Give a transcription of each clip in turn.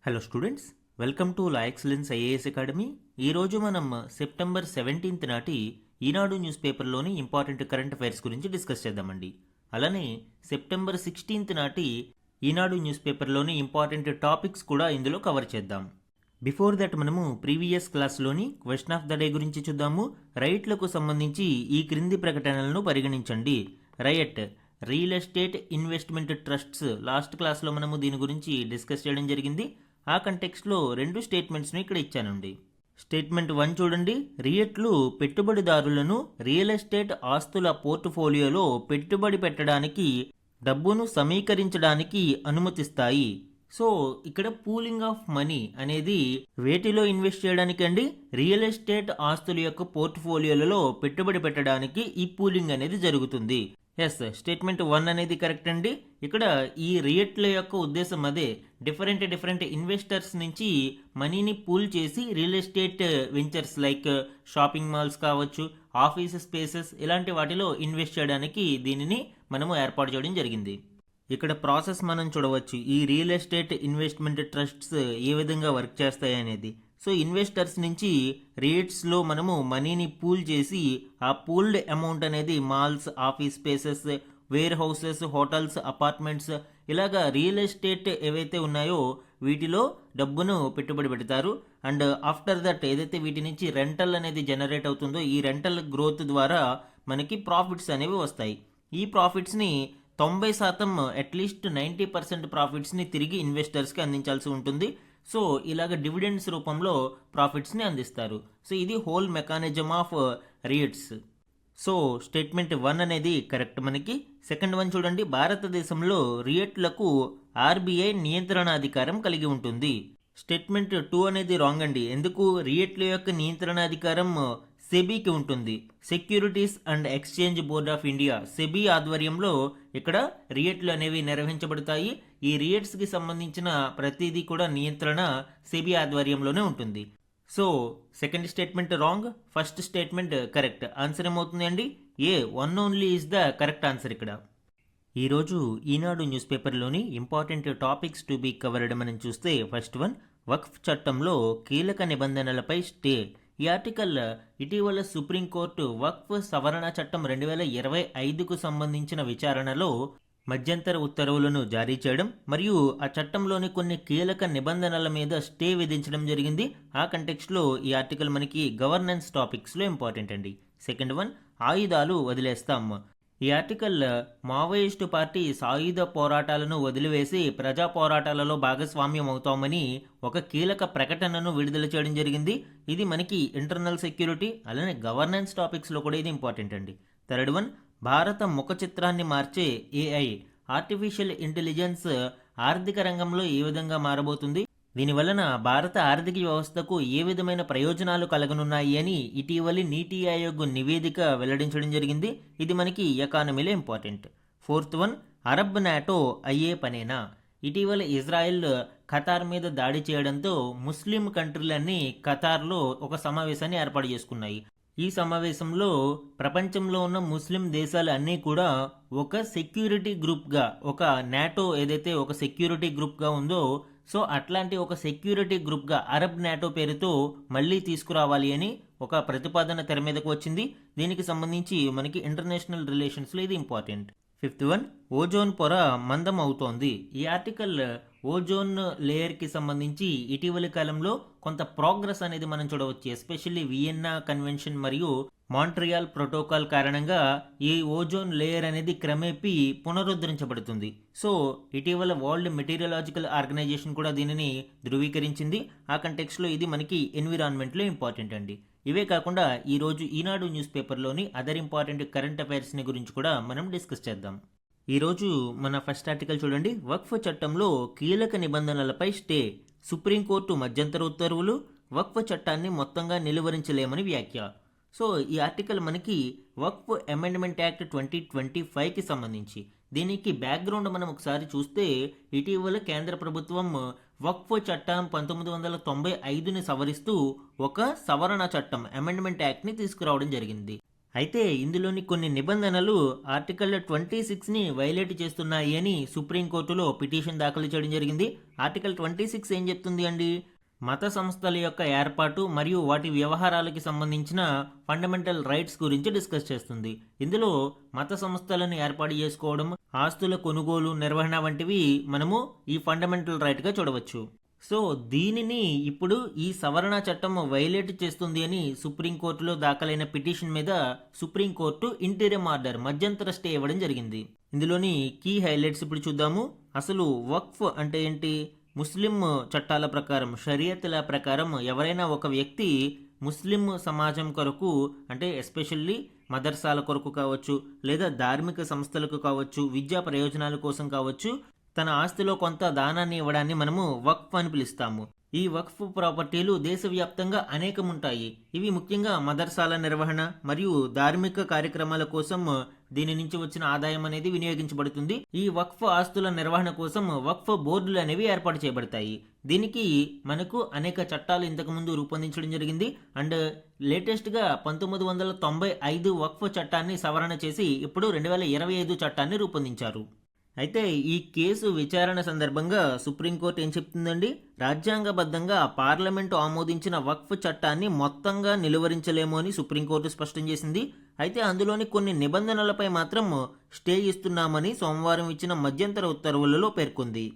Hello students, welcome to la excellence IAS academy. ఈరోజు మనం September 17th నాటి Eenadu news పేపర్లోని ఇంపార్టెంట్ కరెంట్ అఫైర్స్ గురించి డిస్కస్ చేద్దామండి. అలానే సెప్టెంబర్ 16th నాటి ఈనాడు న్యూస్ పేపర్లోని ఇంపార్టెంట్ టాపిక్స్ కూడా ఇందులో కవర్ చేద్దాం. బిఫోర్ దట్ మనము ప్రీవియస్ క్లాస్లోని క్వశ్చన్ ఆఫ్ ద డే గురించి చూద్దాము. రైట్లకు సంబంధించి ఈ క్రింది ప్రకటనలను పరిగణించండి. REIT real estate investment trusts, last క్లాస్లో మనము దీని గురించి డిస్కస్ చేయడం జరిగింది. ఆ కంటెక్స్ట్లో రెండు స్టేట్మెంట్స్ను ఇక్కడ ఇచ్చానండి. స్టేట్మెంట్ 1 చూడండి. రియట్లు పెట్టుబడిదారులను రియల్ ఎస్టేట్ ఆస్తుల పోర్ట్ఫోలియోలో పెట్టుబడి పెట్టడానికి, డబ్బును సమీకరించడానికి అనుమతిస్తాయి. సో ఇక్కడ పూలింగ్ ఆఫ్ మనీ అనేది వేటిలో ఇన్వెస్ట్ చేయడానికి అండి? రియల్ ఎస్టేట్ ఆస్తుల యొక్క పోర్ట్ఫోలియోలలో పెట్టుబడి పెట్టడానికి ఈ పూలింగ్ అనేది జరుగుతుంది. ఎస్, స్టేట్మెంట్ 1 అనేది కరెక్ట్ అండి. ఇక్కడ ఈ రియట్ల యొక్క ఉద్దేశం అదే. డిఫరెంట్ ఇన్వెస్టర్స్ నుంచి మనీని పూల్ చేసి real estate ventures like shopping malls కావచ్చు, ఆఫీస్ స్పేసెస్ ఇలాంటి వాటిలో ఇన్వెస్ట్ చేయడానికి దీనిని మనము ఏర్పాటు చేయడం జరిగింది. ఇక్కడ ప్రాసెస్ మనం చూడవచ్చు. ఈ రియల్ ఎస్టేట్ ఇన్వెస్ట్మెంట్ ట్రస్ట్స్ ఏ విధంగా వర్క్ చేస్తాయి అనేది. సో ఇన్వెస్టర్స్ నుంచి రేట్స్లో మనము మనీని పూల్ చేసి ఆ పూల్డ్ అమౌంట్ అనేది malls, office spaces, warehouses, hotels, apartments ఇలాగా రియల్ ఎస్టేట్ ఏవైతే ఉన్నాయో వీటిలో డబ్బును పెట్టుబడి పెడతారు. అండ్ ఆఫ్టర్ దట్ ఏదైతే వీటి నుంచి రెంటల్ అనేది జనరేట్ అవుతుందో ఈ రెంటల్ గ్రోత్ ద్వారా మనకి ప్రాఫిట్స్ అనేవి వస్తాయి. ఈ ప్రాఫిట్స్ని 90% అట్లీస్ట్ 90% ప్రాఫిట్స్ని తిరిగి ఇన్వెస్టర్స్కి అందించాల్సి ఉంటుంది. సో ఇలాగ డివిడెండ్స్ రూపంలో ప్రాఫిట్స్ని అందిస్తారు. సో ఇది whole mechanism of REITs. So statement 1 అనేది కరెక్ట్ మనకి. సెకండ్ 1 చూడండి. భారతదేశంలో రియట్లకు ఆర్బీఐ నియంత్రణాధికారం కలిగి ఉంటుంది. స్టేట్మెంట్ 2 అనేది రాంగ్ అండి. ఎందుకు? రియట్ల యొక్క నియంత్రణాధికారం సెబీకి ఉంటుంది. Securities and exchange board of India, SEBI ఆధ్వర్యంలో ఇక్కడ రియట్లు అనేవి నిర్వహించబడతాయి. ఈ రియట్స్కి సంబంధించిన ప్రతిదీ కూడా నియంత్రణ సెబీ ఆధ్వర్యంలోనే ఉంటుంది. So second statement wrong, first statement correct. Answer ఏమవుతుంది అండి? A 1 only is the correct answer ఇక్కడ. ఈరోజు ఈనాడు న్యూస్ పేపర్లోని important topics to be covered మనం చూస్తే ఫస్ట్ 1 వక్ఫ్ చట్టంలో కీలక నిబంధనలపై స్టే. ఈ ఆర్టికల్ ఇటీవల సుప్రీంకోర్టు వక్ఫ్ సవరణ చట్టం 2025కు సంబంధించిన విచారణలో మధ్యంతర ఉత్తర్వులను జారీ చేయడం మరియు ఆ చట్టంలోని కొన్ని కీలక నిబంధనల మీద స్టే విధించడం జరిగింది. ఆ కంటెక్స్ట్లో ఈ ఆర్టికల్ మనకి గవర్నెన్స్ టాపిక్స్లో ఇంపార్టెంట్ అండి. సెకండ్ 1 ఆయుధాలు వదిలేస్తాం. ఈ ఆర్టికల్ మావోయిస్టు పార్టీ సాయుధ పోరాటాలను వదిలివేసి ప్రజా పోరాటాలలో భాగస్వామ్యం అవుతామని ఒక కీలక ప్రకటనను విడుదల చేయడం జరిగింది. ఇది మనకి ఇంటర్నల్ సెక్యూరిటీ అలానే గవర్నెన్స్ టాపిక్స్లో కూడా ఇది ఇంపార్టెంట్ అండి. థర్డ్ 1 భారత ముఖ చిత్రాన్ని మార్చే ఏఐ, ఆర్టిఫిషియల్ ఇంటెలిజెన్స్ ఆర్థిక రంగంలో ఏ విధంగా మారబోతుంది, దీనివలన భారత ఆర్థిక వ్యవస్థకు ఏ విధమైన ప్రయోజనాలు కలగనున్నాయి అని ఇటీవలి నీతి ఆయోగ్ నివేదిక వెల్లడించడం జరిగింది. ఇది మనకి ఎకానమీలో ఇంపార్టెంట్. ఫోర్త్ 1 అరబ్ నాటో అయ్యే పనేనా. ఇటీవల ఇజ్రాయెల్ ఖతార్ మీద దాడి చేయడంతో ముస్లిం కంట్రీలన్నీ ఖతార్లో ఒక సమావేశాన్ని ఏర్పాటు చేసుకున్నాయి. ఈ సమావేశంలో ప్రపంచంలో ఉన్న ముస్లిం దేశాలు అన్నీ కూడా ఒక సెక్యూరిటీ గ్రూప్గా, ఒక నాటో ఏదైతే ఒక సెక్యూరిటీ గ్రూప్గా ఉందో సో అట్లాంటి ఒక సెక్యూరిటీ గ్రూప్గా అరబ్ నాటో పేరుతో మళ్ళీ తీసుకురావాలి అని ఒక ప్రతిపాదన తెర మీదకు వచ్చింది. దీనికి సంబంధించి మనకి ఇంటర్నేషనల్ రిలేషన్స్లో ఇది ఇంపార్టెంట్. ఫిఫ్త్ 1 ఓజోన్ పొర మందం అవుతోంది. ఈ ఆర్టికల్ ఓజోన్ లేయర్కి సంబంధించి ఇటీవలి కాలంలో కొంత ప్రోగ్రెస్ అనేది మనం చూడవచ్చు. ఎస్పెషల్లీ వియన్నా కన్వెన్షన్ మరియు మాంట్రియాల్ ప్రోటోకాల్ కారణంగా ఈ ఓజోన్ లేయర్ అనేది క్రమేపీ పునరుద్ధరించబడుతుంది. సో ఇటీవల వరల్డ్ మెటీరియలాజికల్ ఆర్గనైజేషన్ కూడా దీనిని ధృవీకరించింది. ఆ కంటెక్స్లో ఇది మనకి ఎన్విరాన్మెంట్లో ఇంపార్టెంట్ అండి. ఇవే కాకుండా ఈరోజు Eenadu news పేపర్లోని other important current అఫైర్స్ని గురించి కూడా మనం డిస్కస్ చేద్దాం. ఈరోజు మన ఫస్ట్ ఆర్టికల్ చూడండి. వక్ఫ్ చట్టంలో కీలక నిబంధనలపై స్టే, సుప్రీంకోర్టు మధ్యంతర ఉత్తర్వులు, వక్ఫ్ చట్టాన్ని మొత్తంగా నిలువరించలేమని వ్యాఖ్య. సో ఈ ఆర్టికల్ మనకి వక్ఫ్ అమెండ్మెంట్ యాక్ట్ 2025కి సంబంధించి. దీనికి బ్యాక్గ్రౌండ్ మనం ఒకసారి చూస్తే ఇటీవల కేంద్ర ప్రభుత్వం వక్ఫ్ చట్టం 1995ని సవరిస్తూ ఒక సవరణ చట్టం అమెండ్మెంట్ యాక్ట్ని తీసుకురావడం జరిగింది. అయితే ఇందులోని కొన్ని నిబంధనలు ఆర్టికల్ 26ని వైలేట్ చేస్తున్నాయి అని సుప్రీంకోర్టులో పిటిషన్ దాఖలు చేయడం జరిగింది. ఆర్టికల్ 26 ఏం చెప్తుంది అండి? మత సంస్థల యొక్క ఏర్పాటు మరియు వాటి వ్యవహారాలకి సంబంధించిన ఫండమెంటల్ రైట్స్ గురించి డిస్కస్ చేస్తుంది. ఇందులో మత సంస్థలను ఏర్పాటు చేసుకోవడం, ఆస్తుల కొనుగోలు, నిర్వహణ వంటివి మనము ఈ ఫండమెంటల్ రైట్గా చూడవచ్చు. సో దీనిని ఇప్పుడు ఈ సవరణ చట్టం వైలేట్ చేస్తుంది అని సుప్రీంకోర్టులో దాఖలైన పిటిషన్ మీద సుప్రీంకోర్టు ఇంటీరియం ఆర్డర్ మధ్యంతర స్టే ఇవ్వడం జరిగింది. ఇందులోని కీ హైలైట్స్ ఇప్పుడు చూద్దాము. అసలు వక్ఫ్ అంటే ఏంటి? ముస్లిం చట్టాల ప్రకారం, షరియత్ల ప్రకారం ఎవరైనా ఒక వ్యక్తి ముస్లిం సమాజం కొరకు, అంటే ఎస్పెషల్లీ మదర్సాల కొరకు కావచ్చు, లేదా ధార్మిక సంస్థలకు కావచ్చు, విద్యా ప్రయోజనాల కోసం కావచ్చు, తన ఆస్తిలో కొంత దానాన్ని ఇవ్వడాన్ని మనము వక్ఫ్ అని పిలుస్తాము. ఈ వక్ఫ్ ప్రాపర్టీలు దేశవ్యాప్తంగా అనేకం ఉంటాయి. ఇవి ముఖ్యంగా మదర్సాల నిర్వహణ మరియు ధార్మిక కార్యక్రమాల కోసం దీని నుంచి వచ్చిన ఆదాయం అనేది వినియోగించబడుతుంది. ఈ వక్ఫ్ ఆస్తుల నిర్వహణ కోసం వక్ఫ్ బోర్డులు అనేవి ఏర్పాటు చేయబడతాయి. దీనికి మనకు అనేక చట్టాలు ఇంతకుముందు రూపొందించడం జరిగింది. అండ్ లేటెస్ట్గా 1995 వక్ఫ్ చట్టాన్ని సవరణ చేసి ఇప్పుడు 2025 చట్టాన్ని రూపొందించారు. అయితే ఈ కేసు విచారణ సందర్భంగా సుప్రీంకోర్టు ఏం చెప్తుందండి? రాజ్యాంగబద్ధంగా పార్లమెంటు ఆమోదించిన వక్ఫ్ చట్టాన్ని మొత్తంగా నిలువరించలేము అని సుప్రీంకోర్టు స్పష్టం చేసింది. అయితే అందులోని కొన్ని నిబంధనలపై మాత్రం స్టే ఇస్తున్నామని సోమవారం ఇచ్చిన మధ్యంతర ఉత్తర్వులలో పేర్కొంది.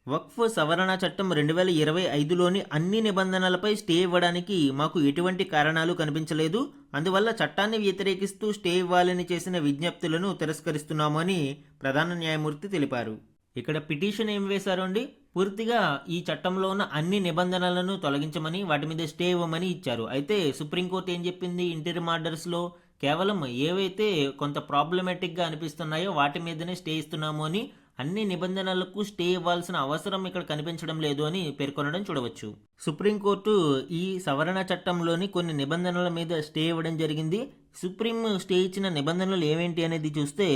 వక్ఫ్ సవరణ చట్టం 2025లోని అన్ని నిబంధనలపై స్టే ఇవ్వడానికి మాకు ఎటువంటి కారణాలు కనిపించలేదు. అందువల్ల చట్టాన్ని వ్యతిరేకిస్తూ స్టే ఇవ్వాలని చేసిన విజ్ఞప్తులను తిరస్కరిస్తున్నాము అని ప్రధాన న్యాయమూర్తి తెలిపారు. ఇక్కడ పిటిషన్ ఏం వేశారు అండి? పూర్తిగా ఈ చట్టంలో ఉన్న అన్ని నిబంధనలను తొలగించమని, వాటి మీద స్టే ఇవ్వమని ఇచ్చారు. అయితే సుప్రీంకోర్టు ఏం చెప్పింది? ఇంటీరియం ఆర్డర్స్లో కేవలం ఏవైతే కొంత ప్రాబ్లమాటిక్గా అనిపిస్తున్నాయో వాటి మీదనే స్టే ఇస్తున్నాము అని, అన్ని నిబంధనలకు స్టే ఇవ్వాల్సిన అవసరం ఇక్కడ కనిపించడం లేదు అని పేర్కొనడం చూడవచ్చు. సుప్రీంకోర్టు ఈ సవరణ చట్టంలోని కొన్ని నిబంధనల మీద స్టే ఇవ్వడం జరిగింది. సుప్రీం స్టే ఇచ్చిన నిబంధనలు ఏమేంటి అనేది చూస్తే,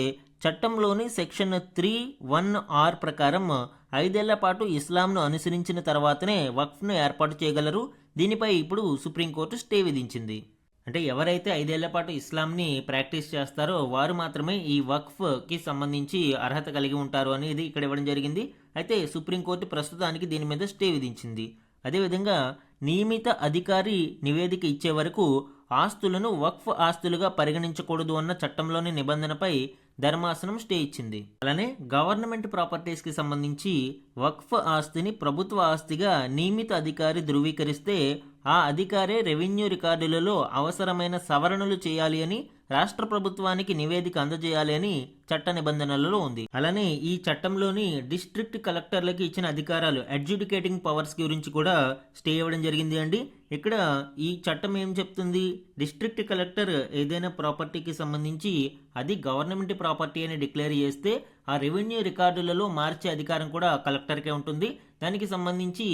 చట్టంలోని సెక్షన్ 3(1)(r) ప్రకారం 5 ఏళ్ల పాటు ఇస్లాంను అనుసరించిన తర్వాతనే వక్ఫ్ను ఏర్పాటు చేయగలరు. దీనిపై ఇప్పుడు సుప్రీంకోర్టు స్టే విధించింది. అంటే ఎవరైతే 5 ఏళ్ల పాటు ఇస్లాంని ప్రాక్టీస్ చేస్తారో వారు మాత్రమే ఈ వక్ఫ్కి సంబంధించి అర్హత కలిగి ఉంటారు అనేది ఇక్కడ ఇవ్వడం జరిగింది. అయితే సుప్రీంకోర్టు ప్రస్తుతానికి దీని మీద స్టే విధించింది. అదేవిధంగా నియమిత అధికారి నివేదిక ఇచ్చే వరకు ఆస్తులను వక్ఫ్ ఆస్తులుగా పరిగణించకూడదు అన్న చట్టంలోని నిబంధనపై ధర్మాసనం స్టే ఇచ్చింది. అలానే గవర్నమెంట్ ప్రాపర్టీస్కి సంబంధించి వక్ఫ్ ఆస్తిని ప్రభుత్వ ఆస్తిగా నియమిత అధికారి ధృవీకరిస్తే ఆ అధికారే రెవెన్యూ రికార్డులలో అవసరమైన సవరణలు చేయాలి అని, రాష్ట్ర ప్రభుత్వానికి నివేదిక అందజేయాలి అని చట్ట నిబంధనలలో ఉంది. అలానే ఈ చట్టంలోని డిస్ట్రిక్ట్ కలెక్టర్లకి ఇచ్చిన అధికారాలు, అడ్జుడికేటింగ్ పవర్స్ గురించి కూడా స్టే ఇవ్వడం జరిగింది అండి. ఇక్కడ ఈ చట్టం ఏం చెప్తుంది? డిస్ట్రిక్ట్ కలెక్టర్ ఏదైనా ప్రాపర్టీకి సంబంధించి అది గవర్నమెంట్ ప్రాపర్టీ అని డిక్లేర్ చేస్తే ఆ రెవెన్యూ రికార్డులలో మార్చే అధికారం కూడా కలెక్టర్కే ఉంటుంది. దానికి సంబంధించి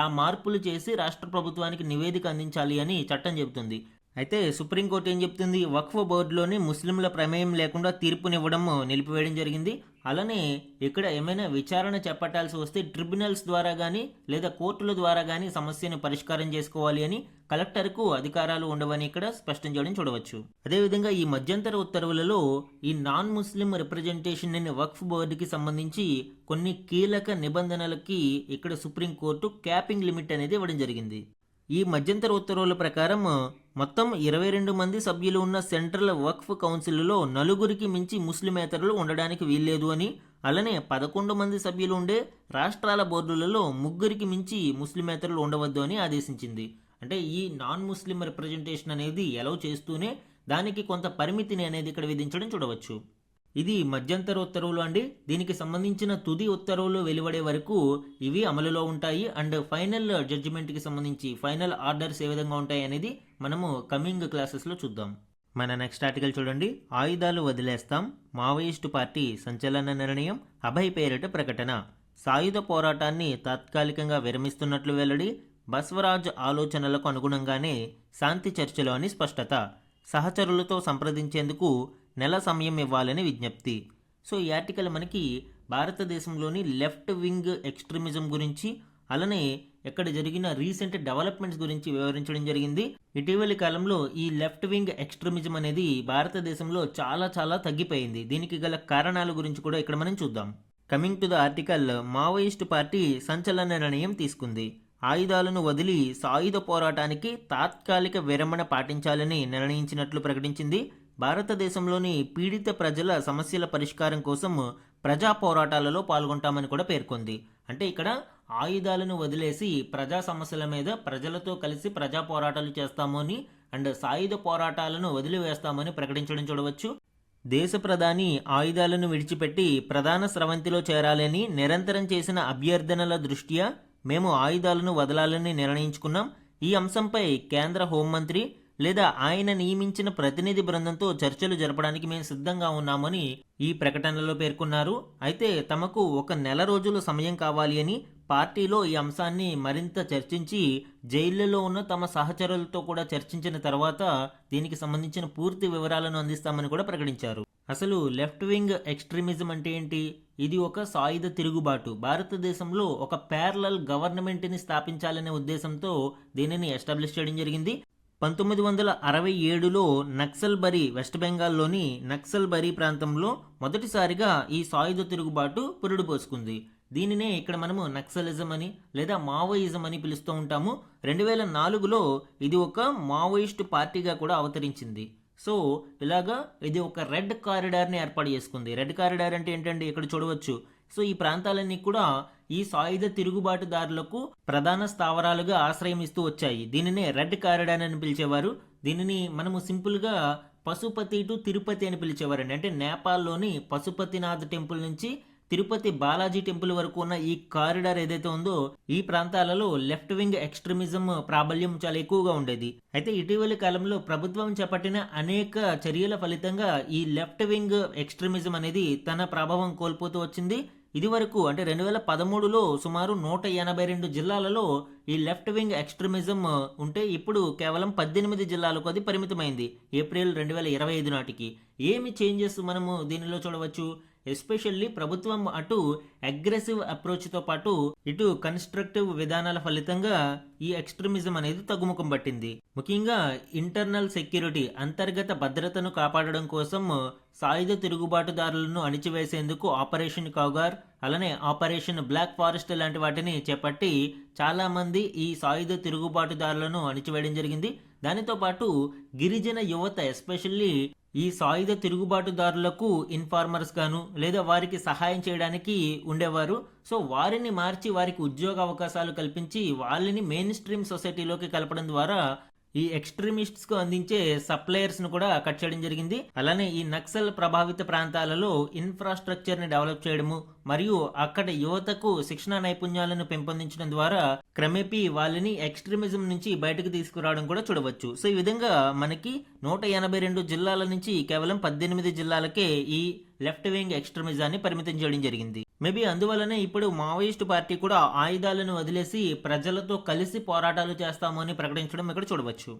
ఆ మార్పులు చేసి రాష్ట్ర ప్రభుత్వానికి నివేదిక అందించాలి అని చట్టం చెబుతుంది. అయితే సుప్రీంకోర్టు ఏం చెప్తుంది? వక్ఫ్ బోర్డులోని ముస్లింల ప్రమేయం లేకుండా తీర్పునివ్వడం నిలిపివేయడం జరిగింది. అలానే ఇక్కడ ఏమైనా విచారణ చేపట్టాల్సి వస్తే ట్రిబ్యునల్స్ ద్వారా కానీ లేదా కోర్టుల ద్వారా కానీ సమస్యను పరిష్కారం చేసుకోవాలి అని కలెక్టర్కు అధికారాలు ఉండవని ఇక్కడ స్పష్టం చేయడం చూడవచ్చు. అదేవిధంగా ఈ మధ్యంతర ఉత్తర్వులలో ఈ నాన్ ముస్లిం రిప్రజెంటేషన్ ఇన్ వక్ఫ్ బోర్డుకి సంబంధించి కొన్ని కీలక నిబంధనలకి ఇక్కడ సుప్రీంకోర్టు క్యాపింగ్ లిమిట్ అనేది ఇవ్వడం జరిగింది. ఈ మధ్యంతర ఉత్తర్వుల ప్రకారం మొత్తం 22 మంది సభ్యులు ఉన్న సెంట్రల్ వక్ఫ్ కౌన్సిల్లో 4 మించి ముస్లిమేతరులు ఉండడానికి వీల్లేదు అని, అలానే 11 మంది సభ్యులు ఉండే రాష్ట్రాల బోర్డులలో 3 మించి ముస్లిమేతరులు ఉండవద్దు అని ఆదేశించింది. అంటే ఈ నాన్ ముస్లిం రిప్రజెంటేషన్ అనేది అలౌ చేస్తూనే దానికి కొంత పరిమితిని అనేది ఇక్కడ విధించడం చూడవచ్చు. ఇది మధ్యంతర ఉత్తర్వులు అండి. దీనికి సంబంధించిన తుది ఉత్తర్వులు వెలువడే వరకు ఇవి అమలులో ఉంటాయి. అండ్ ఫైనల్ జడ్జిమెంట్కి సంబంధించి ఫైనల్ ఆర్డర్స్ ఏ విధంగా ఉంటాయి అనేది మనము కమింగ్ క్లాసెస్లో చూద్దాం. మన నెక్స్ట్ ఆర్టికల్ చూడండి. ఆయుధాలు వదిలేస్తాం, మావోయిస్టు పార్టీ సంచలన నిర్ణయం, అభయ్ పేరిట ప్రకటన, సాయుధ పోరాటాన్ని తాత్కాలికంగా విరమిస్తున్నట్లు వెల్లడి, బస్వరాజ్ ఆలోచనలకు అనుగుణంగానే శాంతి చర్చలు అని స్పష్టత, సహచరులతో సంప్రదించేందుకు నెల సమయం ఇవ్వాలని విజ్ఞప్తి. సో ఈ ఆర్టికల్ మనకి భారతదేశంలోని లెఫ్ట్ వింగ్ ఎక్స్ట్రీమిజం గురించి, అలానే ఇక్కడ జరిగిన రీసెంట్ డెవలప్మెంట్స్ గురించి వివరించడం జరిగింది. ఇటీవలి కాలంలో ఈ లెఫ్ట్ వింగ్ ఎక్స్ట్రీమిజం అనేది భారతదేశంలో చాలా చాలా తగ్గిపోయింది. దీనికి గల కారణాల గురించి కూడా ఇక్కడ మనం చూద్దాం. Coming to the article, Maoist party సంచలన నిర్ణయం తీసుకుంది. ఆయుధాలను వదిలి సాయుధ పోరాటానికి తాత్కాలిక విరమణ పాటించాలని నిర్ణయించినట్లు ప్రకటించింది. భారతదేశంలోని పీడిత ప్రజల సమస్యల పరిష్కారం కోసం ప్రజా పోరాటాలలో పాల్గొంటామని కూడా పేర్కొంది. అంటే ఇక్కడ ఆయుధాలను వదిలేసి ప్రజా సమస్యల మీద ప్రజలతో కలిసి ప్రజా పోరాటాలు చేస్తాము అని అండ్ సాయుధ పోరాటాలను వదిలివేస్తామని ప్రకటించడం చూడవచ్చు. దేశ ప్రధాని ఆయుధాలను విడిచిపెట్టి ప్రధాన స్రవంతిలో చేరాలని నిరంతరం చేసిన అభ్యర్థనల దృష్ట్యా మేము ఆయుధాలను వదలాలని నిర్ణయించుకున్నాం. ఈ అంశంపై కేంద్ర హోంమంత్రి లేదా ఆయన నియమించిన ప్రతినిధి బృందంతో చర్చలు జరపడానికి మేము సిద్ధంగా ఉన్నామని ఈ ప్రకటనలో పేర్కొన్నారు. అయితే తమకు 1 నెల రోజుల సమయం కావాలి అని, పార్టీలో ఈ అంశాన్ని మరింత చర్చించి జైళ్లలో ఉన్న తమ సహచరులతో కూడా చర్చించిన తర్వాత దీనికి సంబంధించిన పూర్తి వివరాలను అందిస్తామని కూడా ప్రకటించారు. అసలు లెఫ్ట్ వింగ్ ఎక్స్ట్రీమిజం అంటే ఏంటి? ఇది ఒక సాయుధ తిరుగుబాటు. భారతదేశంలో ఒక ప్యారలల్ గవర్నమెంట్ని స్థాపించాలనే ఉద్దేశంతో దీనిని ఎస్టాబ్లిష్ చేయడం జరిగింది. 1967లో నక్సల్బరీ, వెస్ట్ బెంగాల్లోని నక్సల్బరీ ప్రాంతంలో మొదటిసారిగా ఈ సాయుధ తిరుగుబాటు పురుడు పోసుకుంది. దీనినే ఇక్కడ మనము నక్సలిజం అని లేదా మావోయిజం అని పిలుస్తూ ఉంటాము. 2004లో ఇది ఒక మావోయిస్ట్ పార్టీగా కూడా అవతరించింది. సో ఇలాగా ఇది ఒక రెడ్ కారిడార్ని ఏర్పాటు చేసుకుంది. రెడ్ కారిడార్ అంటే ఏంటంటే ఇక్కడ చూడవచ్చు. సో ఈ ప్రాంతాలన్నీ కూడా ఈ సాయుధ తిరుగుబాటుదారులకు ప్రధాన స్థావరాలుగా ఆశ్రయం ఇస్తూ వచ్చాయి. దీనినే రెడ్ కారిడార్ అని పిలిచేవారు. దీనిని మనము సింపుల్గా పశుపతి టు తిరుపతి అని పిలిచేవారండి. అంటే నేపాల్లోని పశుపతినాథ్ టెంపుల్ నుంచి తిరుపతి బాలాజీ టెంపుల్ వరకు ఉన్న ఈ కారిడార్ ఏదైతే ఉందో ఈ ప్రాంతాలలో లెఫ్ట్ వింగ్ ఎక్స్ట్రీమిజం ప్రాబల్యం చాలా ఎక్కువగా ఉండేది. అయితే ఇటీవలి కాలంలో ప్రభుత్వం చేపట్టిన అనేక చర్యల ఫలితంగా ఈ లెఫ్ట్ వింగ్ ఎక్స్ట్రీమిజం అనేది తన ప్రభావం కోల్పోతూ వచ్చింది. ఇది వరకు అంటే 2013లో సుమారు 182 జిల్లాలలో ఈ లెఫ్ట్ వింగ్ ఎక్స్ట్రీమిజం ఉంటే ఇప్పుడు కేవలం 18 జిల్లాలకు అది పరిమితమైంది ఏప్రిల్ 2025 నాటికి. ఏమి చేంజెస్ మనము దీనిలో చూడవచ్చు? ఎస్పెషల్లీ ప్రభుత్వం అటు అగ్రెసివ్ అప్రోచ్తో పాటు ఇటు కన్స్ట్రక్టివ్ విధానాల ఫలితంగా ఈ ఎక్స్ట్రీమిజం అనేది తగ్గుముఖం పట్టింది. ముఖ్యంగా ఇంటర్నల్ సెక్యూరిటీ, అంతర్గత భద్రతను కాపాడడం కోసం సాయుధ తిరుగుబాటుదారులను అణిచివేసేందుకు ఆపరేషన్ కౌగార్, అలానే ఆపరేషన్ బ్లాక్ ఫారెస్ట్ లాంటి వాటిని చేపట్టి చాలా మంది ఈ సాయుధ తిరుగుబాటుదారులను అణిచివేయడం జరిగింది. దానితో పాటు గిరిజన యువత ఎస్పెషల్లీ ఈ సాయుధ తిరుగుబాటుదారులకు ఇన్ఫార్మర్స్ గాను లేదా వారికి సహాయం చేయడానికి ఉండేవారు. సో వారిని మార్చి వారికి ఉద్యోగ అవకాశాలు కల్పించి వాళ్ళని మెయిన్ స్ట్రీమ్ సొసైటీలోకి కలపడం ద్వారా ఈ ఎక్స్ట్రీమిస్ట్స్ కు అందించే సప్లయర్స్ ను కూడా కట్ చేయడం జరిగింది. అలానే ఈ నక్సల్ ప్రభావిత ప్రాంతాలలో ఇన్ఫ్రాస్ట్రక్చర్ ని డెవలప్ చేయడము మరియు అక్కడ యువతకు శిక్షణ నైపుణ్యాలను పెంపొందించడం ద్వారా క్రమేపీ వాళ్ళని ఎక్స్ట్రీమిజం నుంచి బయటకు తీసుకురావడం కూడా చూడవచ్చు. సో ఈ విధంగా మనకి 182 జిల్లాల నుంచి కేవలం 18 జిల్లాలకే ఈ లెఫ్ట్ వింగ్ ఎక్స్ట్రీమిజాన్ని పరిమితం చేయడం జరిగింది. మేబీ అందువల్లనే ఇప్పుడు మావోయిస్టు పార్టీ కూడా ఆయుధాలను వదిలేసి ప్రజలతో కలిసి పోరాటాలు చేస్తాము అని ప్రకటించడం ఇక్కడ చూడవచ్చు.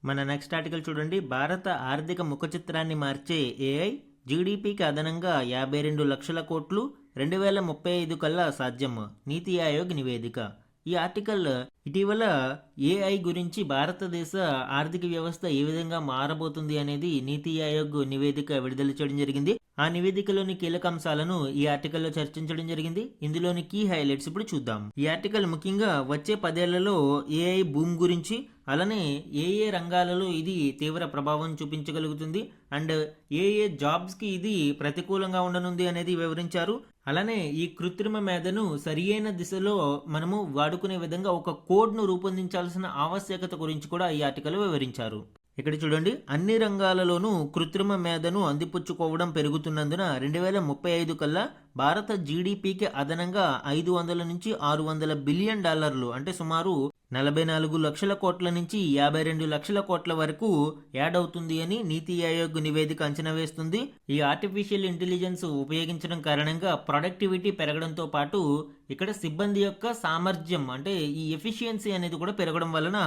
మన నెక్స్ట్ ఆర్టికల్ చూడండి. భారత ఆర్థిక ముఖ చిత్రాన్ని మార్చే ఏఐ, జీడీపీకి అదనంగా 52 లక్షల కోట్లు 2035 కల్లా సాధ్యం, నీతి ఆయోగ్ నివేదిక. ఈ ఆర్టికల్ ఇటీవల ఏఐ గురించి భారతదేశ ఆర్థిక వ్యవస్థ ఏ విధంగా మారబోతుంది అనేది నీతి ఆయోగ్ నివేదిక విడుదల చేయడం జరిగింది. ఆ నివేదికలోని కీలక అంశాలను ఈ ఆర్టికల్లో చర్చించడం జరిగింది. ఇందులోని కీ హైలైట్స్ ఇప్పుడు చూద్దాం. ఈ ఆర్టికల్ ముఖ్యంగా వచ్చే 10 ఏళ్లలో ఏఐ బూమ్ గురించి, అలానే ఏ రంగాలలో ఇది తీవ్ర ప్రభావం చూపించగలుగుతుంది అండ్ ఏ జాబ్స్కి ఇది ప్రతికూలంగా ఉండనుంది అనేది వివరించారు. అలానే ఈ కృత్రిమ మేధను సరియైన దిశలో మనము వాడుకునే విధంగా ఒక కోడ్ను రూపొందించాల్సిన ఆవశ్యకత గురించి కూడా ఈ ఆర్టికల్ వివరించారు. ఇక్కడ చూడండి, అన్ని రంగాలలోనూ కృత్రిమ మేధను అందిపుచ్చుకోవడం పెరుగుతున్నందున 2035 కల్లా భారత జీడీపీకి అదనంగా 500 నుంచి 600 బిలియన్ డాలర్లు అంటే సుమారు 44 లక్షల కోట్ల నుంచి 52 లక్షల కోట్ల వరకు యాడ్ అవుతుంది అని నీతి ఆయోగ్ నివేదిక అంచనా వేస్తుంది. ఈ ఆర్టిఫిషియల్ ఇంటెలిజెన్స్ ఉపయోగించడం కారణంగా ప్రొడక్టివిటీ పెరగడంతో పాటు ఇక్కడ సిబ్బంది యొక్క సామర్థ్యం అంటే ఈ ఎఫిషియన్సీ అనేది కూడా పెరగడం వలన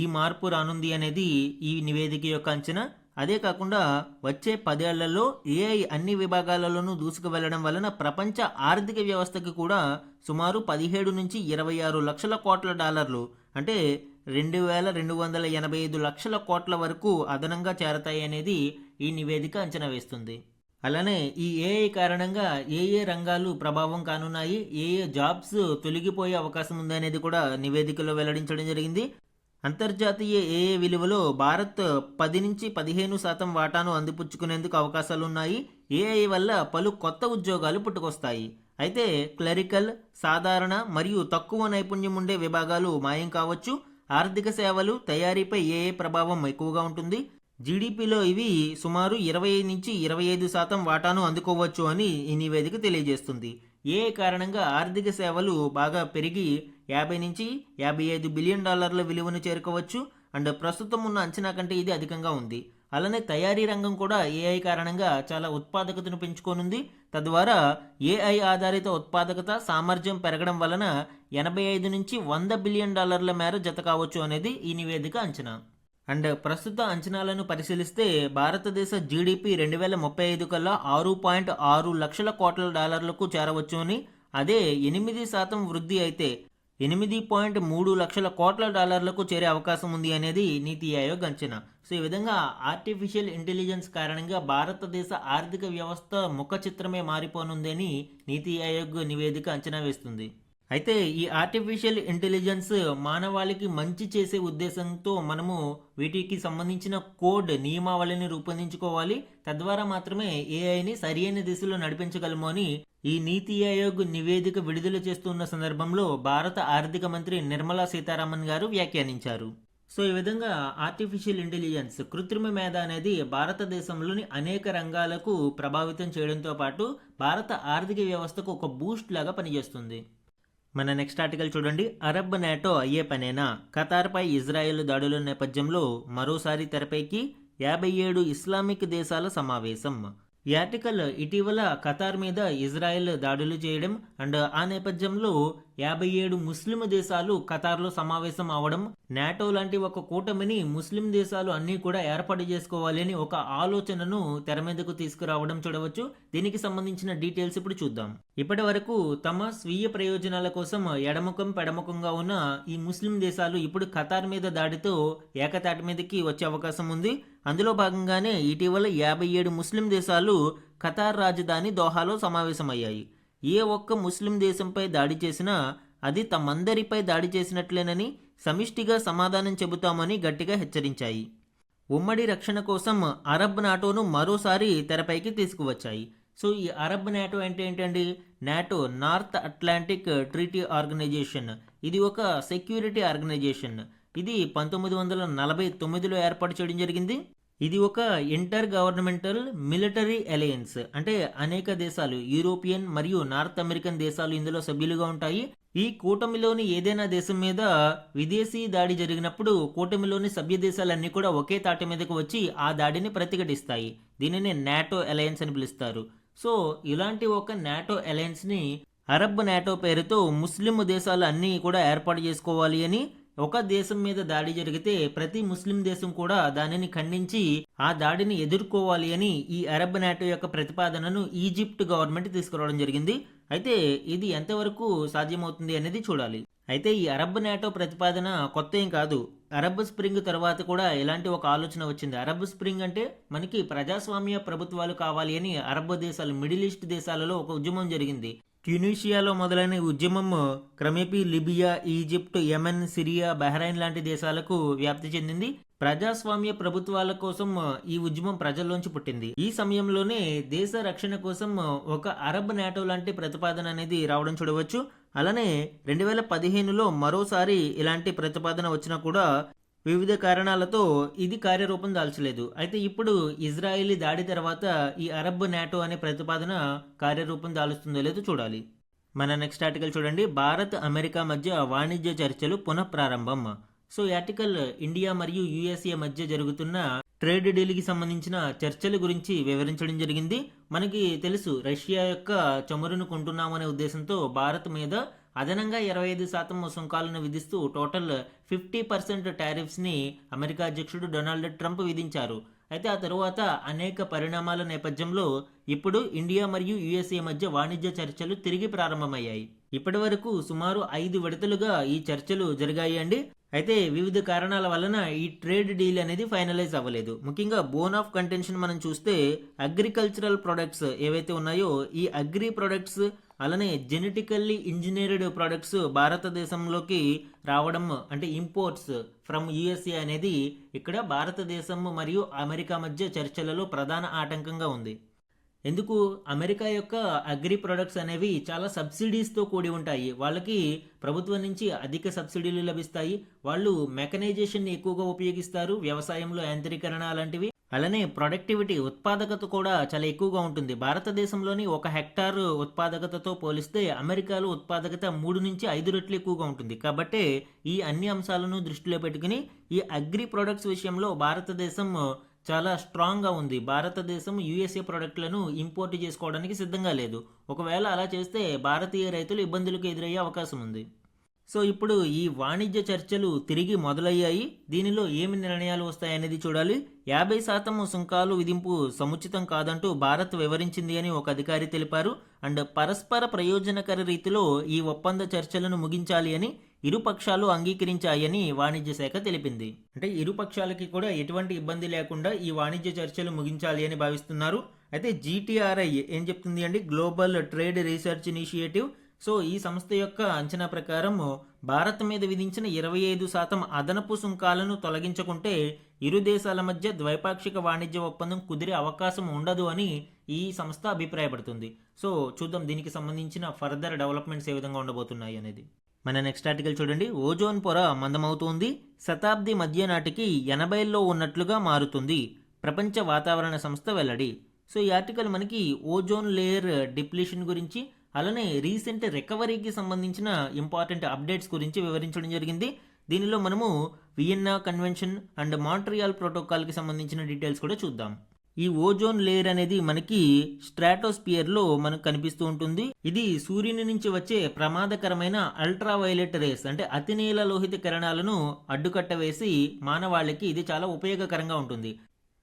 ఈ మార్పు రానుంది అనేది ఈ నివేదిక యొక్క అంచనా. అదే కాకుండా వచ్చే 10 ఏళ్లలో ఏఐ అన్ని విభాగాలలోనూ దూసుకు వెళ్లడం వలన ప్రపంచ ఆర్థిక వ్యవస్థకి కూడా సుమారు 17 నుంచి 26 లక్షల కోట్ల డాలర్లు అంటే 2285 లక్షల కోట్ల వరకు అదనంగా చేరతాయి అనేది ఈ నివేదిక అంచనా వేస్తుంది. అలానే ఈ ఏఐ కారణంగా ఏ ఏ రంగాలు ప్రభావం కానున్నాయి, ఏ ఏ జాబ్స్ తొలగిపోయే అవకాశం ఉంది అనేది కూడా నివేదికలో వెల్లడించడం జరిగింది. అంతర్జాతీయ ఏఏ విలువలో భారత్ 10 నుంచి 15% వాటాను అందిపుచ్చుకునేందుకు అవకాశాలున్నాయి. ఏఐ వల్ల పలు కొత్త ఉద్యోగాలు పుట్టుకొస్తాయి. అయితే క్లరికల్, సాధారణ మరియు తక్కువ నైపుణ్యం ఉండే విభాగాలు మాయం కావచ్చు. ఆర్థిక సేవలు, తయారీపై ఏఐ ప్రభావం ఎక్కువగా ఉంటుంది. జీడిపిలో ఇవి సుమారు 20 నుంచి 25% వాటాను అందుకోవచ్చు అని ఈ నివేదిక తెలియజేస్తుంది. ఏ కారణంగా ఆర్థిక సేవలు బాగా పెరిగి 50 నుంచి 55 బిలియన్ డాలర్ల విలువను చేరుకోవచ్చు. అండ్ ప్రస్తుతం ఉన్న అంచనా కంటే ఇది అధికంగా ఉంది. అలానే తయారీ రంగం కూడా ఏఐ కారణంగా చాలా ఉత్పాదకతను పెంచుకోనుంది. తద్వారా ఏఐ ఆధారిత ఉత్పాదకత సామర్థ్యం పెరగడం వలన 85 నుంచి 100 బిలియన్ డాలర్ల మేర జత కావచ్చు అనేది ఈ నివేదిక అంచనా. అండ్ ప్రస్తుత అంచనాలను పరిశీలిస్తే భారతదేశ జీడిపి 2035 కల్లా 6.6 లక్షల కోట్ల డాలర్లకు చేరవచ్చు అని, అదే 8% వృద్ధి అయితే 8.3 లక్షల కోట్ల డాలర్లకు చేరే అవకాశం ఉంది అనేది నీతి ఆయోగ్ అంచనా. సో ఈ విధంగా ఆర్టిఫిషియల్ ఇంటెలిజెన్స్ కారణంగా భారతదేశ ఆర్థిక వ్యవస్థ ముఖ చిత్రమే మారిపోనుందని నీతి ఆయోగ్ నివేదిక అంచనా వేస్తుంది. అయితే ఈ ఆర్టిఫిషియల్ ఇంటెలిజెన్స్ మానవాళికి మంచి చేసే ఉద్దేశంతో మనము వీటికి సంబంధించిన కోడ్ నియమావళిని రూపొందించుకోవాలి. తద్వారా మాత్రమే ఏఐని సరైన దిశలో నడిపించగలము అని ఈ నీతి ఆయోగ్ నివేదిక విడుదల చేస్తున్న సందర్భంలో భారత ఆర్థిక మంత్రి నిర్మలా సీతారామన్ గారు వ్యాఖ్యానించారు. సో ఈ విధంగా ఆర్టిఫిషియల్ ఇంటెలిజెన్స్, కృత్రిమ మేధ అనేది భారతదేశంలోని అనేక రంగాలకు ప్రభావితం చేయడంతో పాటు భారత ఆర్థిక వ్యవస్థకు ఒక బూస్ట్ లాగా పనిచేస్తుంది. మన నెక్స్ట్ ఆర్టికల్ చూడండి. అరబ్ నాటో అయ్యే పనేనా? ఖతార్పై ఇజ్రాయెల్ దాడుల నేపథ్యంలో మరోసారి తెరపైకి 57 ఇస్లామిక్ దేశాల సమావేశం. ఈ ఆర్టికల్ ఇటీవల ఖతార్ మీద ఇజ్రాయెల్ దాడులు చేయడం అండ్ ఆ నేపథ్యంలో 57 ముస్లిం దేశాలు ఖతార్లో సమావేశం అవడం, నాటో లాంటి ఒక కూటమిని ముస్లిం దేశాలు అన్నీ కూడా ఏర్పాటు చేసుకోవాలి అని ఒక ఆలోచనను తెర మీదకు తీసుకురావడం చూడవచ్చు. దీనికి సంబంధించిన డీటెయిల్స్ ఇప్పుడు చూద్దాం. ఇప్పటి వరకు తమ స్వీయ ప్రయోజనాల కోసం ఎడముఖం పెడముఖంగా ఉన్న ఈ ముస్లిం దేశాలు ఇప్పుడు ఖతార్ మీద దాడితో ఏకతాటి మీదకి వచ్చే అవకాశం ఉంది. అందులో భాగంగానే ఇటీవల 57 ముస్లిం దేశాలు ఖతార్ రాజధాని దోహాలో సమావేశమయ్యాయి. ఏ ఒక్క ముస్లిం దేశంపై దాడి చేసినా అది తమందరిపై దాడి చేసినట్లేనని, సమిష్టిగా సమాధానం చెబుతామని గట్టిగా హెచ్చరించాయి. ఉమ్మడి రక్షణ కోసం అరబ్ నాటోను మరోసారి తెరపైకి తీసుకువచ్చాయి. సో ఈ అరబ్ నాటో అంటే ఏంటండి? NATO North Atlantic Treaty Organization. ఇది ఒక సెక్యూరిటీ ఆర్గనైజేషన్. ఇది 1949లో ఏర్పాటు చేయడం జరిగింది. ఇది ఒక ఇంటర్ గవర్నమెంటల్ మిలిటరీ అలయన్స్. అంటే అనేక దేశాలు, యూరోపియన్ మరియు నార్త్ అమెరికన్ దేశాలు ఇందులో సభ్యులుగా ఉంటాయి. ఈ కూటమిలోని ఏదైనా దేశం మీద విదేశీ దాడి జరిగినప్పుడు కూటమిలోని సభ్య దేశాలన్నీ కూడా ఒకే తాటి మీదకు వచ్చి ఆ దాడిని ప్రతిఘటిస్తాయి. దీనిని నాటో అలయన్స్ అని పిలుస్తారు. సో ఇలాంటి ఒక నాటో అలయన్స్ ని అరబ్ నాటో పేరుతో ముస్లిం దేశాలు అన్నీ కూడా ఏర్పాటు చేసుకోవాలి అని, ఒక దేశం మీద దాడి జరిగితే ప్రతి ముస్లిం దేశం కూడా దానిని ఖండించి ఆ దాడిని ఎదుర్కోవాలి అని ఈ అరబ్ నాటో యొక్క ప్రతిపాదనను ఈజిప్ట్ గవర్నమెంట్ తీసుకురావడం జరిగింది. అయితే ఇది ఎంతవరకు సాధ్యమవుతుంది అనేది చూడాలి. అయితే ఈ అరబ్ నాటో ప్రతిపాదన కొత్త ఏం కాదు. అరబ్ స్ప్రింగ్ తర్వాత కూడా ఇలాంటి ఒక ఆలోచన వచ్చింది. అరబ్ స్ప్రింగ్ అంటే మనకి ప్రజాస్వామ్య ప్రభుత్వాలు కావాలి అని అరబ్ దేశాలు, మిడిల్ ఈస్ట్ దేశాలలో ఒక ఉద్యమం జరిగింది. ట్యునీషియాలో మొదలైన ఉద్యమం క్రమేపీ Libya, Egypt, Yemen, Syria, Bahrain లాంటి దేశాలకు వ్యాప్తి చెందింది. ప్రజాస్వామ్య ప్రభుత్వాల కోసం ఈ ఉద్యమం ప్రజల్లోంచి పుట్టింది. ఈ సమయంలోనే దేశ రక్షణ కోసం ఒక అరబ్ నాటో లాంటి ప్రతిపాదన అనేది రావడం చూడవచ్చు. అలానే 2015లో మరోసారి ఇలాంటి ప్రతిపాదన వచ్చినా కూడా వివిధ కారణాలతో ఇది కార్యరూపం దాల్చలేదు. అయితే ఇప్పుడు ఇజ్రాయేలీ దాడి తర్వాత ఈ అరబ్ నాటో అనే ప్రతిపాదన కార్యరూపం దాలుస్తుందో లేదో చూడాలి. మన నెక్స్ట్ ఆర్టికల్ చూడండి. భారత్ అమెరికా మధ్య వాణిజ్య చర్చలు పునఃప్రారంభం. సో ఈ ఆర్టికల్ ఇండియా మరియు యుఎస్ఏ మధ్య జరుగుతున్న ట్రేడ్ డీల్కి సంబంధించిన చర్చల గురించి వివరించడం జరిగింది. మనకి తెలుసు, రష్యా యొక్క చమురును కొంటున్నామనే ఉద్దేశంతో భారత్ మీద అదనంగా 25% సుంకాలను విధిస్తూ టోటల్ 50% టారిఫ్స్ని అమెరికా అధ్యక్షుడు డొనాల్డ్ ట్రంప్ విధించారు. అయితే ఆ తరువాత అనేక పరిణామాల నేపథ్యంలో ఇప్పుడు ఇండియా మరియు యుఎస్ఏ మధ్య వాణిజ్య చర్చలు తిరిగి ప్రారంభమయ్యాయి. ఇప్పటి వరకు సుమారు 5 విడతలుగా ఈ చర్చలు జరిగాయి అండి. అయితే వివిధ కారణాల వలన ఈ ట్రేడ్ డీల్ అనేది ఫైనలైజ్ అవ్వలేదు. ముఖ్యంగా బోన్ ఆఫ్ కంటెన్షన్ మనం చూస్తే అగ్రికల్చరల్ ప్రొడక్ట్స్ ఏవైతే ఉన్నాయో ఈ అగ్రి ప్రొడక్ట్స్ అలానే జెనెటికల్లీ ఇంజనీర్డ్ ప్రొడక్ట్స్ భారతదేశంలోకి రావడం అంటే ఇంపోర్ట్స్ ఫ్రమ్ యుఎస్ఏ అనేది ఇక్కడ భారతదేశం మరియు అమెరికా మధ్య చర్చలలో ప్రధాన ఆటంకంగా ఉంది. ఎందుకు? అమెరికా యొక్క అగ్రి ప్రొడక్ట్స్ అనేవి చాలా సబ్సిడీస్తో కూడి ఉంటాయి. వాళ్ళకి ప్రభుత్వం నుంచి అధిక సబ్సిడీలు లభిస్తాయి. వాళ్ళు మెకనైజేషన్ ఎక్కువగా ఉపయోగిస్తారు, వ్యవసాయంలో యాంత్రీకరణ అలాంటివి. అలానే ప్రొడక్టివిటీ ఉత్పాదకత కూడా చాలా ఎక్కువగా ఉంటుంది. భారతదేశంలోని 1 హెక్టార్ ఉత్పాదకతతో పోలిస్తే అమెరికాలో ఉత్పాదకత 3 నుంచి 5 రెట్లు ఎక్కువగా ఉంటుంది. కాబట్టి ఈ అన్ని అంశాలను దృష్టిలో పెట్టుకుని ఈ అగ్రి ప్రొడక్ట్స్ విషయంలో భారతదేశం చాలా స్ట్రాంగ్గా ఉంది. భారతదేశం యుఎస్ఏ ప్రోడక్ట్లను ఇంపోర్ట్ చేసుకోవడానికి సిద్ధంగా లేదు. ఒకవేళ అలా చేస్తే భారతీయ రైతులు ఇబ్బందులకు ఎదురయ్యే అవకాశం ఉంది. సో ఇప్పుడు ఈ వాణిజ్య చర్చలు తిరిగి మొదలయ్యాయి. దీనిలో ఏమి నిర్ణయాలు వస్తాయనేది చూడాలి. 50% సుంకాలు విధింపు సముచితం కాదంటూ భారత్ వివరించింది అని ఒక అధికారి తెలిపారు. అండ్ పరస్పర ప్రయోజనకర రీతిలో ఈ ఒప్పంద చర్చలను ముగించాలి అని ఇరు పక్షాలు అంగీకరించాయని వాణిజ్య శాఖ తెలిపింది. అంటే ఇరు పక్షాలకి కూడా ఎటువంటి ఇబ్బంది లేకుండా ఈ వాణిజ్య చర్చలు ముగించాలి అని భావిస్తున్నారు. అయితే GTRI ఏం చెప్తుంది అండి? Global trade research initiative. So ఈ సంస్థ యొక్క అంచనా ప్రకారం భారత్ మీద విధించిన 25% అదనపు సుంకాలను తొలగించకుంటే ఇరు దేశాల మధ్య ద్వైపాక్షిక వాణిజ్య ఒప్పందం కుదిరే అవకాశం ఉండదు అని ఈ సంస్థ అభిప్రాయపడుతుంది. సో చూద్దాం దీనికి సంబంధించిన ఫర్దర్ డెవలప్మెంట్స్ ఏ విధంగా ఉండబోతున్నాయి అనేది. మన నెక్స్ట్ ఆర్టికల్ చూడండి. ఓజోన్ పొర మందమవుతోంది, శతాబ్ది మధ్య నాటికి 80లో ఉన్నట్లుగా మారుతుంది, ప్రపంచ వాతావరణ సంస్థ వెల్లడి. సో ఈ ఆర్టికల్ మనకి ఓజోన్ లేయర్ డిప్లీషన్ గురించి అలానే రీసెంట్ రికవరీకి సంబంధించిన ఇంపార్టెంట్ అప్డేట్స్ గురించి వివరించడం జరిగింది. దీనిలో మనము వియన్నా కన్వెన్షన్ అండ్ మాంట్రియాల్ ప్రోటోకాల్కి సంబంధించిన డీటెయిల్స్ కూడా చూద్దాం. ఈ ఓజోన్ లేయర్ అనేది మనకి స్ట్రాటోస్పియర్లో మనకు కనిపిస్తూ ఉంటుంది. ఇది సూర్యుని నుంచి వచ్చే ప్రమాదకరమైన అల్ట్రావైలెట్ రేస్ అంటే అతినీల లోహిత కిరణాలను అడ్డుకట్ట వేసి మానవాళికి ఇది చాలా ఉపయోగకరంగా ఉంటుంది.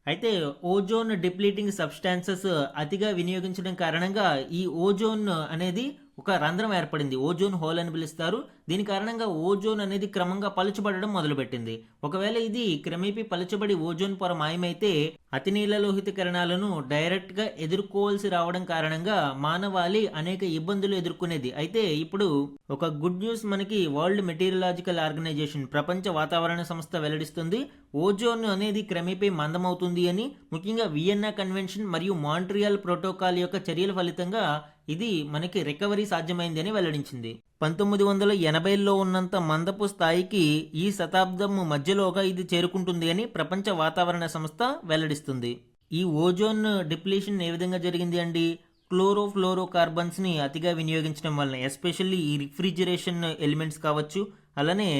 అయితే ఓజోన్ డిప్లీటింగ్ సబ్స్టాన్సెస్ అతిగా వినియోగించడం కారణంగా ఈ ఓజోన్ అనేది ఒక రంధ్రం ఏర్పడింది. ఓజోన్ హోల్ అని పిలుస్తారు. దీని కారణంగా ఓజోన్ అనేది క్రమంగా పలుచబడడం మొదలుపెట్టింది. ఒకవేళ ఇది క్రమేపీ పలుచబడి ఓజోన్ పొర మాయమైతే అతినీల లోహిత కిరణాలను డైరెక్ట్గా ఎదుర్కోవాల్సి రావడం కారణంగా మానవాళి అనేక ఇబ్బందులు ఎదుర్కొనేది. అయితే ఇప్పుడు ఒక గుడ్ న్యూస్ మనకి వరల్డ్ మెటీరియలాజికల్ ఆర్గనైజేషన్ ప్రపంచ వాతావరణ సంస్థ వెల్లడిస్తుంది. ఓజోన్ అనేది క్రమేపీ మందమవుతుంది అని, ముఖ్యంగా వియన్నా కన్వెన్షన్ మరియు మాంట్రియాల్ ప్రోటోకాల్ యొక్క చర్యల ఫలితంగా ఇది మనకి రికవరీ సాధ్యమైంది అని వెల్లడించింది. 1980లో ఉన్నంత మందపు స్థాయికి ఈ శతాబ్దం మధ్యలోగా ఇది చేరుకుంటుంది అని ప్రపంచ వాతావరణ సంస్థ వెల్లడిస్తుంది. ఈ ఓజోన్ డిప్లీషన్ ఏ విధంగా జరిగింది అండి? క్లోరోఫ్లోరో కార్బన్స్ని అతిగా వినియోగించడం వలన, ఎస్పెషల్లీ ఈ రిఫ్రిజిరేషన్ ఎలిమెంట్స్ కావచ్చు, అలానే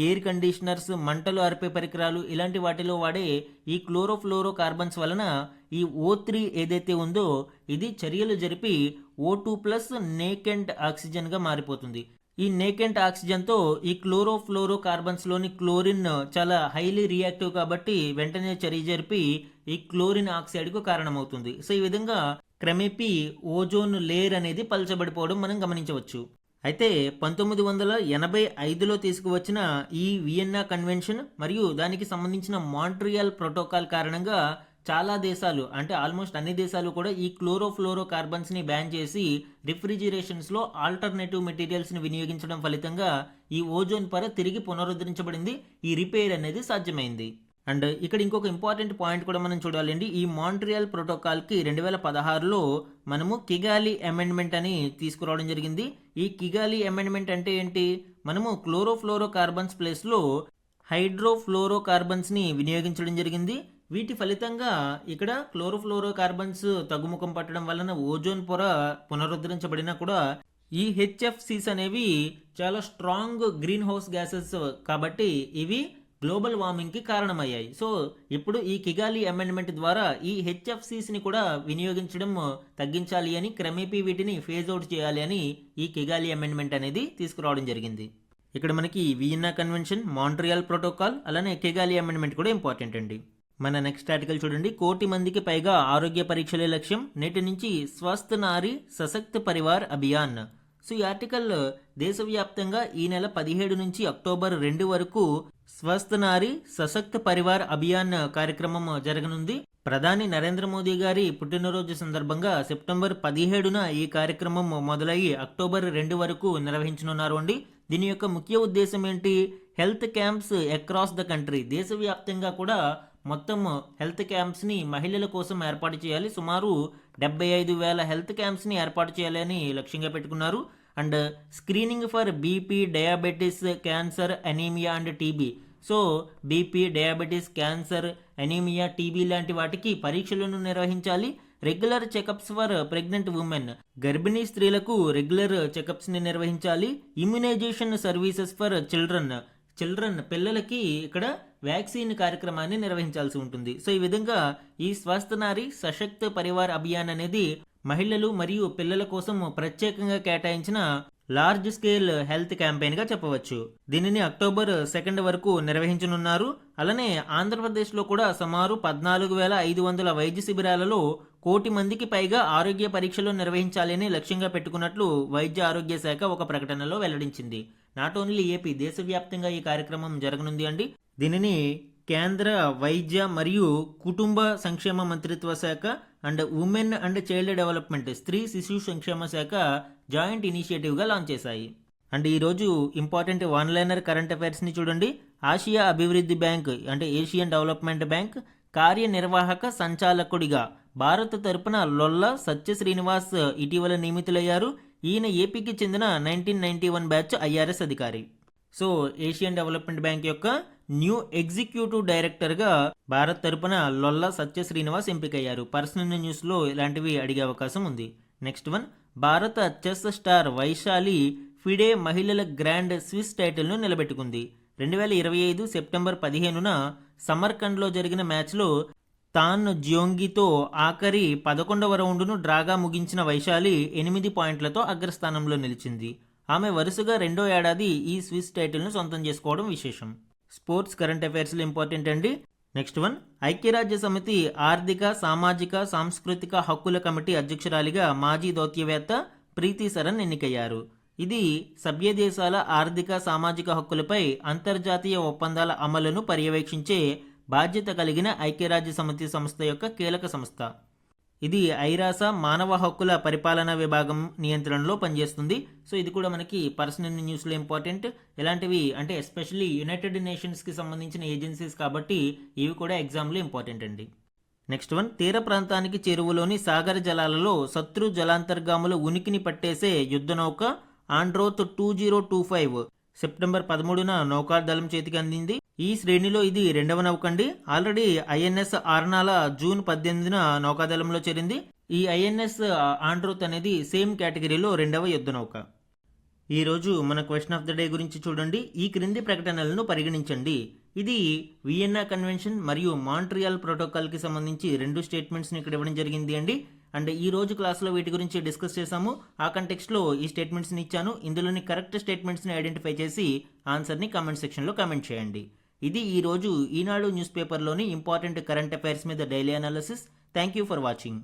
ఎయిర్ కండిషనర్స్, మంటలు ఆర్పే పరికరాలు ఇలాంటి వాటిలో వాడే ఈ క్లోరోఫ్లోరో కార్బన్స్ వలన ఈ O3 ఏదైతే ఉందో ఇది చర్యలు జరిపి O2+ నేకెంట్ ఆక్సిజన్గా మారిపోతుంది. ఈ నేకెంట్ ఆక్సిజన్తో ఈ క్లోరోఫ్లోరో కార్బన్స్లోని క్లోరిన్ చాలా హైలీ రియాక్టివ్ కాబట్టి వెంటనే చర్య జరిపి ఈ క్లోరిన్ ఆక్సైడ్కు కారణమవుతుంది. సో ఈ విధంగా క్రమేపీ ఓజోన్ లేయర్ అనేది పలచబడిపోవడం మనం గమనించవచ్చు. అయితే 1985లో తీసుకువచ్చిన ఈ వియన్నా కన్వెన్షన్ మరియు దానికి సంబంధించిన మాంట్రియాల్ ప్రోటోకాల్ కారణంగా చాలా దేశాలు అంటే ఆల్మోస్ట్ అన్ని దేశాలు కూడా ఈ క్లోరోఫ్లోరో కార్బన్స్ని బ్యాన్ చేసి రిఫ్రిజిరేషన్స్లో ఆల్టర్నేటివ్ మెటీరియల్స్ని వినియోగించడం ఫలితంగా ఈ ఓజోన్ పొర తిరిగి పునరుద్ధరించబడింది. ఈ రిపేర్ అనేది సాధ్యమైంది. అండ్ ఇక్కడ ఇంకొక ఇంపార్టెంట్ పాయింట్ కూడా మనం చూడాలండి. ఈ మాంట్రియాల్ ప్రోటోకాల్కి 2016లో మనము కిగాలి అమెండ్మెంట్ అని తీసుకురావడం జరిగింది. ఈ కిగాలి అమెండ్మెంట్ అంటే ఏంటి? మనము క్లోరోఫ్లోరో కార్బన్స్ ప్లేస్లో హైడ్రోఫ్లోరో కార్బన్స్ని వినియోగించడం జరిగింది. వీటి ఫలితంగా ఇక్కడ క్లోరోఫ్లోరో కార్బన్స్ తగ్గుముఖం పట్టడం వలన ఓజోన్ పొర పునరుద్ధరించబడినా కూడా ఈ HFCs అనేవి చాలా స్ట్రాంగ్ గ్రీన్ హౌస్ గ్యాసెస్ కాబట్టి ఇవి గ్లోబల్ వార్మింగ్కి కారణమయ్యాయి. సో ఇప్పుడు ఈ కిగాలి అమెండ్మెంట్ ద్వారా ఈ HFCsని కూడా వినియోగించడం తగ్గించాలి అని, క్రమేపీ వీటిని ఫేజ్ అవుట్ చేయాలి అని ఈ కిగాలి అమెండ్మెంట్ అనేది తీసుకురావడం జరిగింది. ఇక్కడ మనకి వియన్నా కన్వెన్షన్, మాంట్రియాల్ ప్రోటోకాల్ అలానే కిగాలి అమెండ్మెంట్ కూడా ఇంపార్టెంట్ అండి. మన నెక్స్ట్ ఆర్టికల్ చూడండి. 1,00,00,000 మందికి పైగా ఆరోగ్య పరీక్షలే లక్ష్యం, నేటి నుంచి స్వస్థ నారి సశక్త్ పరివార్ అభియాన్. సో ఈ ఆర్టికల్ దేశవ్యాప్తంగా ఈ నెల 17 నుంచి అక్టోబర్ 2 వరకు స్వస్థ నారి సశక్త్ పరివార్ అభియాన్ కార్యక్రమం జరగనుంది. ప్రధాని నరేంద్ర మోదీ గారి పుట్టినరోజు సందర్భంగా సెప్టెంబర్ 17న ఈ కార్యక్రమం మొదలయ్యి అక్టోబర్ 2 వరకు నిర్వహించనున్నారు అండి. దీని యొక్క ముఖ్య ఉద్దేశం ఏంటి? Health camps across the country, దేశవ్యాప్తంగా కూడా మొత్తం హెల్త్ క్యాంప్స్ని మహిళల కోసం ఏర్పాటు చేయాలి. సుమారు 75,000 హెల్త్ క్యాంప్స్ని ఏర్పాటు చేయాలని లక్ష్యంగా పెట్టుకున్నారు. And screening for BP, diabetes, cancer, anaemia and TB. So BP, diabetes, cancer, anaemia, TB లాంటి వాటికి పరీక్షలను నిర్వహించాలి. Regular checkups for pregnant women, గర్భిణీ స్త్రీలకు రెగ్యులర్ చెకప్స్ని నిర్వహించాలి. ఇమ్యునైజేషన్ సర్వీసెస్ ఫర్ చిల్డ్రన్ పిల్లలకి ఇక్కడ వ్యాక్సిన్ కార్యక్రమాన్ని నిర్వహించాల్సి ఉంటుంది. సో ఈ విధంగా ఈ స్వస్థ నారి సశక్త్ పరివార్ అభియాన్ అనేది మహిళలు మరియు పిల్లల కోసం ప్రత్యేకంగా కేటాయించిన లార్జ్ స్కేల్ హెల్త్ క్యాంపెయిన్ గా చెప్పవచ్చు. దీనిని అక్టోబర్ 2 వరకు నిర్వహించనున్నారు. అలానే ఆంధ్రప్రదేశ్లో కూడా సుమారు 14,500 వైద్య శిబిరాలలో 1,00,00,000 మందికి పైగా ఆరోగ్య పరీక్షలు నిర్వహించాలని లక్ష్యంగా పెట్టుకున్నట్లు వైద్య ఆరోగ్య శాఖ ఒక ప్రకటనలో వెల్లడించింది. నాట్ ఓన్లీ ఏపీ, దేశవ్యాప్తంగా ఈ కార్యక్రమం జరగనుంది అండి. దీనిని కేంద్ర వైద్య మరియు కుటుంబ సంక్షేమ మంత్రిత్వ శాఖ and women and child development, స్త్రీ శిశు సంక్షేమ శాఖ జాయింట్ ఇనిషియేటివ్గా లాంచ్ చేశాయి. అండ్ ఈరోజు ఇంపార్టెంట్ వన్ లైనర్ కరెంట్ అఫైర్స్ని చూడండి. ఆసియా అభివృద్ధి బ్యాంక్ అంటే ఏషియన్ డెవలప్మెంట్ బ్యాంక్ కార్యనిర్వాహక సంచాలకుడిగా భారత్ తరపున లొల్ల సత్య శ్రీనివాస్ ఇటీవల నియమితులయ్యారు. ఈయన ఏపీకి చెందిన 1991 బ్యాచ్ ఐఆర్ఎస్ అధికారి. సో ఏషియన్ డెవలప్మెంట్ బ్యాంక్ యొక్క న్యూ ఎగ్జిక్యూటివ్ డైరెక్టర్గా భారత్ తరపున లొల్ల సత్య శ్రీనివాస్ ఎంపికయ్యారు. పర్సనల్ న్యూస్లో ఇలాంటివి అడిగే అవకాశం ఉంది. నెక్స్ట్ వన్, భారత చెస్ స్టార్ వైశాలి ఫిడే మహిళల గ్రాండ్ స్విస్ టైటిల్ను నిలబెట్టుకుంది. 2025 సెప్టెంబర్ 15న సమర్కండ్లో జరిగిన మ్యాచ్లో తాన్ జియోంగితో ఆఖరి 11వ రౌండ్ను డ్రాగా ముగించిన వైశాలి 8 పాయింట్లతో అగ్రస్థానంలో నిలిచింది. ఆమె వరుసగా 2వ ఏడాది ఈ స్విస్ టైటిల్ను సొంతం చేసుకోవడం విశేషం. స్పోర్ట్స్ కరెంట్ అఫైర్స్లో ఇంపార్టెంట్ అండి. నెక్స్ట్ వన్, ఐక్యరాజ్య సమితి ఆర్థిక, సామాజిక, సాంస్కృతిక హక్కుల కమిటీ అధ్యక్షురాలిగా మాజీ దౌత్యవేత్త ప్రీతి సరన్ ఎన్నికయ్యారు. ఇది సభ్య దేశాల ఆర్థిక, సామాజిక హక్కులపై అంతర్జాతీయ ఒప్పందాల అమలును పర్యవేక్షించే బాధ్యత కలిగిన ఐక్యరాజ్య సమితి సంస్థ యొక్క కీలక సంస్థ. ఇది ఐరాస మానవ హక్కుల పరిపాలనా విభాగం నియంత్రణలో పనిచేస్తుంది. సో ఇది కూడా మనకి పర్సనల్ న్యూస్లో ఇంపార్టెంట్. ఎలాంటివి అంటే ఎస్పెషల్లీ యునైటెడ్ నేషన్స్కి సంబంధించిన ఏజెన్సీస్ కాబట్టి ఇవి కూడా ఎగ్జామ్లో ఇంపార్టెంట్ అండి. నెక్స్ట్ వన్, తీర ప్రాంతానికి చేరువలోని సాగర జలాలలో శత్రు జలాంతర్గాముల ఉనికిని పట్టేసే యుద్ధనౌక ఆండ్రోత్ 2025 సెప్టెంబర్ 13న నౌకాదళం చేతికి అందింది. ఈ శ్రేణిలో ఇది 2వ నౌక అండి. ఆల్రెడీ ఐఎన్ఎస్ ఆర్నాల జూన్ 18న నౌకాదళంలో చేరింది. ఈ ఐఎన్ఎస్ ఆండ్రోత్ అనేది సేమ్ కేటగిరీలో 2వ యుద్ధ నౌక. ఈరోజు మన క్వశ్చన్ ఆఫ్ ద డే గురించి చూడండి. ఈ క్రింది ప్రకటనలను పరిగణించండి. ఇది వియన్నా కన్వెన్షన్ మరియు మాంట్రియాల్ ప్రోటోకాల్కి సంబంధించి 2 స్టేట్మెంట్స్ని ఇక్కడ ఇవ్వడం జరిగింది అండి. అండ్ ఈ రోజు క్లాస్లో వీటి గురించి డిస్కస్ చేశాము. ఆ కంటెక్స్ట్లో ఈ స్టేట్మెంట్స్ని ఇచ్చాను. ఇందులోని కరెక్ట్ స్టేట్మెంట్స్ని ఐడెంటిఫై చేసి ఆన్సర్ని కామెంట్ సెక్షన్లో కామెంట్ చేయండి. ఇది ఈరోజు ఈనాడు న్యూస్ పేపర్లోని ఇంపార్టెంట్ కరెంట్ అఫైర్స్ మీద daily analysis. Thank you for watching.